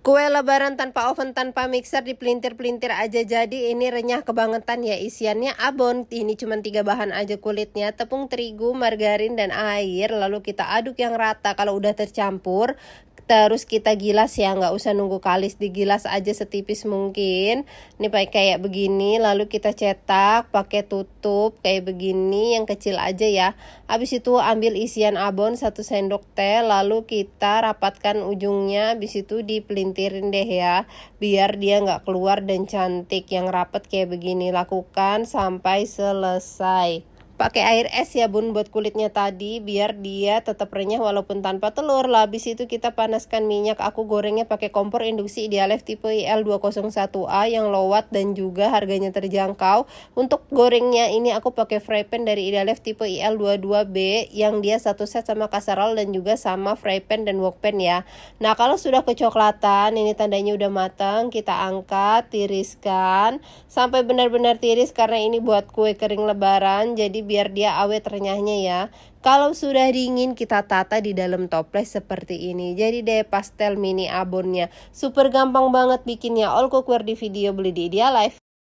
Kue lebaran tanpa oven, tanpa mixer, dipelintir-pelintir aja jadi. Ini renyah kebangetan ya. Isiannya abon. Ini cuma 3 bahan aja kulitnya: tepung terigu, margarin, dan air. Lalu kita aduk yang rata. Kalau udah tercampur, terus kita gilas ya, nggak usah nunggu kalis, digilas aja setipis mungkin. Ini pakai kayak begini, lalu kita cetak pakai tutup kayak begini, yang kecil aja ya. Habis itu ambil isian abon 1 sendok teh, lalu kita rapatkan ujungnya. Habis itu dipelintirin deh ya, biar dia nggak keluar dan cantik. Yang rapat kayak begini, lakukan sampai selesai. Pakai air es ya bun buat kulitnya tadi, biar dia tetap renyah walaupun tanpa telur. Lah habis itu kita panaskan minyak. Aku gorengnya pakai kompor induksi Idealef tipe IL201A yang low watt dan juga harganya terjangkau. Untuk gorengnya ini aku pakai fry pan dari Idealef tipe IL22B yang dia satu set sama kaserol dan juga sama fry pan dan wok pan ya. Nah, kalau sudah kecoklatan, ini tandanya udah matang. Kita angkat, tiriskan sampai benar-benar tiris karena ini buat kue kering lebaran, jadi biar dia awet renyahnya ya. Kalau sudah dingin, kita tata di dalam toples seperti ini. Jadi deh pastel mini abonnya. Super gampang banget bikinnya. All cookware di video beli di Idealef.